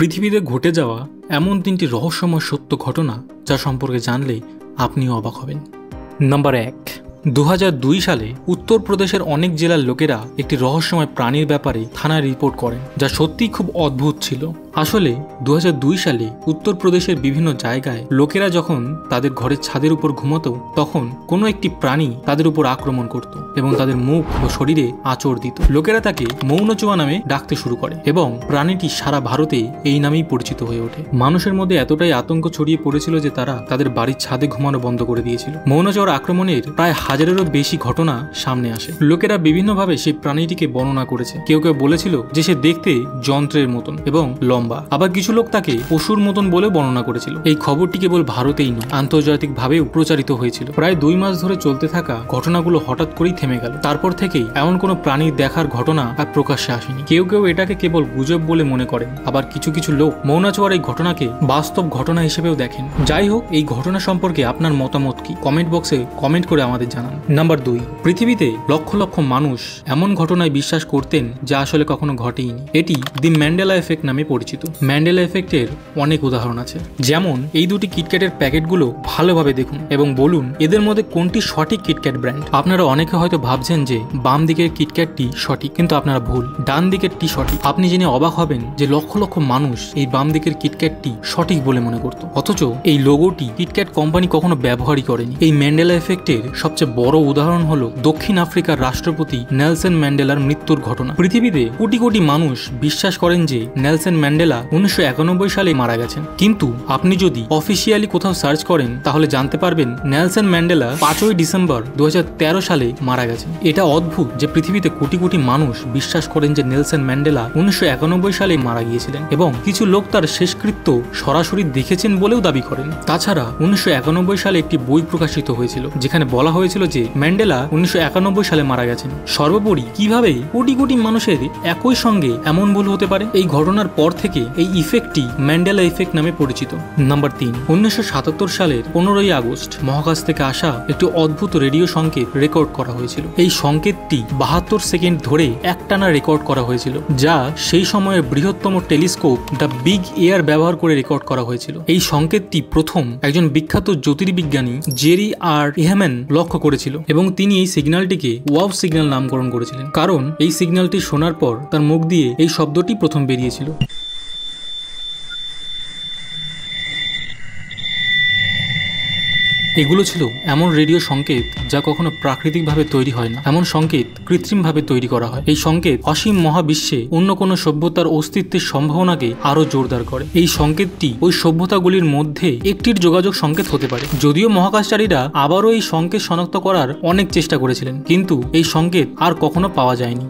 পৃথিবীতে ঘটে যাওয়া এমন 3টি রহস্যময় সত্য ঘটনা যা সম্পর্কে জানলে আপনিও অবাক হবেন। নাম্বার 1, 2002 সালে উত্তরপ্রদেশের অনেক জেলার লোকেরা একটি রহস্যময় প্রাণীর ব্যাপারে থানায় রিপোর্ট করেন, যা সত্যিই খুব অদ্ভুত ছিল। আসলে 2002 সালে উত্তরপ্রদেশের বিভিন্ন জায়গায় লোকেরা যখন তাদের ঘরের ছাদের উপর ঘুমতো, তখন কোনো একটি প্রাণী তাদের উপর আক্রমণ করত এবং তাদের মুখ ও শরীরে আঁচড় দিত। লোকেরা তাকে মৌনচোয়া নামে ডাকতে শুরু করে এবং প্রাণীটি সারা ভারতে এই নামেই পরিচিত হয়ে ওঠে। মানুষের মধ্যে এতটাই আতঙ্ক ছড়িয়ে পড়েছিল যে তারা তাদের বাড়ির ছাদে ঘুমানো বন্ধ করে দিয়েছিল। মৌনচোয়ার আক্রমণের প্রায় 1000-এরও বেশি ঘটনা সামনে আসে। লোকেরা বিভিন্নভাবে সেই প্রাণীটিকে বর্ণনা করেছে। কেউ কেউ বলেছিল যে সে দেখতে যন্ত্রের মতন এবং লম্বা, আবার কিছু লোক তাকে পশুর মতন বলে বর্ণনা করেছিল। এই খবরটি কেবল ভারতেই নয়, আন্তর্জাতিকভাবেও প্রচারিত হয়েছিল। প্রায় 2 মাস ধরে চলতে থাকা ঘটনাগুলো হঠাৎ করেই থেমে গেল। তারপর থেকেই এমন কোনো প্রাণীর দেখার ঘটনা আর প্রকাশ্যে আসেনি। কেউ কেউ এটাকে কেবল গুজব বলে মনে করেন, আবার কিছু কিছু লোক মৌনচোয়ার এই ঘটনাকে বাস্তব ঘটনা হিসেবেও দেখেন। যাই হোক, এই ঘটনা সম্পর্কে আপনার মতামত কি? কমেন্ট বক্সে কমেন্ট করে আমাদের জানান। নাম্বার 2, পৃথিবীতে লক্ষ লক্ষ মানুষ এমন ঘটনায় বিশ্বাস করতেন যা আসলে কখনো ঘটেইনি। এটি দি ম্যান্ডেলা এফেক্ট নামে পরিচিত। ম্যান্ডেলা এফেক্টের অনেক উদাহরণ আছে, যেমন এই 2টি কিটক্যাটের প্যাকেটগুলো ভালোভাবে দেখুন এবং বলুন এদের মধ্যে কোনটি সঠিক কিটক্যাট ব্র্যান্ড। আপনারা অনেকে হয়তো ভাবছেন যে বাম দিকের কিটক্যাটটি সঠিক, কিন্তু আপনারা ভুল, ডান দিকেরটি সঠিক। আপনি জেনে অবাক হবেন যে লক্ষ লক্ষ মানুষ এই বাম দিকের কিটক্যাটটি সঠিক বলে মনে করত, অথচ এই লোগোটি কিটক্যাট কোম্পানি কখনো ব্যবহারই করেনি। এই ম্যান্ডেলা এফেক্টের সবচেয়ে বড় উদাহরণ হলো দক্ষিণ আফ্রিকার রাষ্ট্রপতি নেলসন ম্যান্ডেলার মৃত্যুর ঘটনা। পৃথিবীতে কোটি কোটি মানুষ বিশ্বাস করেন যে নেলসন ম্যান্ডেলা 1991 সালে মারা গেছেন, কিন্তু আপনি যদি অফিসিয়ালি কোথাও সার্চ করেন তাহলে জানতে পারবেন নেলসন ম্যান্ডেলা 5 ডিসেম্বর 2013 সালে মারা গেছেন। এটা অদ্ভুত যে পৃথিবীতে কোটি কোটি মানুষ বিশ্বাস করেন যে নেলসন ম্যান্ডেলা 1991 সালে মারা গিয়েছিলেন এবং কিছু লোক তার শেষকৃত্য সরাসরি দেখেছেন বলেও দাবি করেন। তাছাড়া 1991 সালে একটি বই প্রকাশিত হয়েছিল যেখানে বলা হয়েছিল যে ম্যান্ডেলা 1991 সালে মারা গেছেন। সর্বোপরি কিভাবে কোটি কোটি মানুষের একই সঙ্গে এমন ভুল হতে পারে? এই ঘটনার পর থেকে এই ইফেক্টটি ম্যান্ডেলা ইফেক্ট নামে পরিচিত। নাম্বার 3, 1977 সালের 15 আগস্ট মহাকাশ থেকে আসা একটি অদ্ভুত রেডিও সংকেত রেকর্ড করা হয়েছিল। এই সংকেতটি 72 সেকেন্ড ধরে একটানা রেকর্ড করা হয়েছিল, যা সেই সময়ের বৃহত্তম টেলিস্কোপ দ্য বিগ এয়ার ব্যবহার করে রেকর্ড করা হয়েছিল। এই সংকেতটি প্রথম একজন বিখ্যাত জ্যোতির্বিজ্ঞানী জেরি আর ইহেম্যান লক্ষ্য করেছিল এবং তিনি এই সিগন্যালটিকে ওয়াও সিগন্যাল নামকরণ করেছিলেন, কারণ এই সিগন্যালটি শোনার পর তার মুখ দিয়ে এই শব্দটি প্রথম বেরিয়েছিল। এগুলো ছিল এমন রেডিও সংকেত যা কখনো প্রাকৃতিকভাবে তৈরি হয় না। এমন সংকেত কৃত্রিমভাবে তৈরি করা হয়। এই সংকেত অসীম মহাবিশ্বে অন্য কোনো সভ্যতার অস্তিত্বের সম্ভাবনাকে আরো জোরদার করে। এই সংকেতটি ওই সভ্যতাগুলির মধ্যে একটির যোগাযোগ সংকেত হতে পারে। যদিও মহাকাশচারীরা আবারও এই সংকেত শনাক্ত করার অনেক চেষ্টা করেছিলেন, কিন্তু এই সংকেত আর কখনো পাওয়া যায়নি।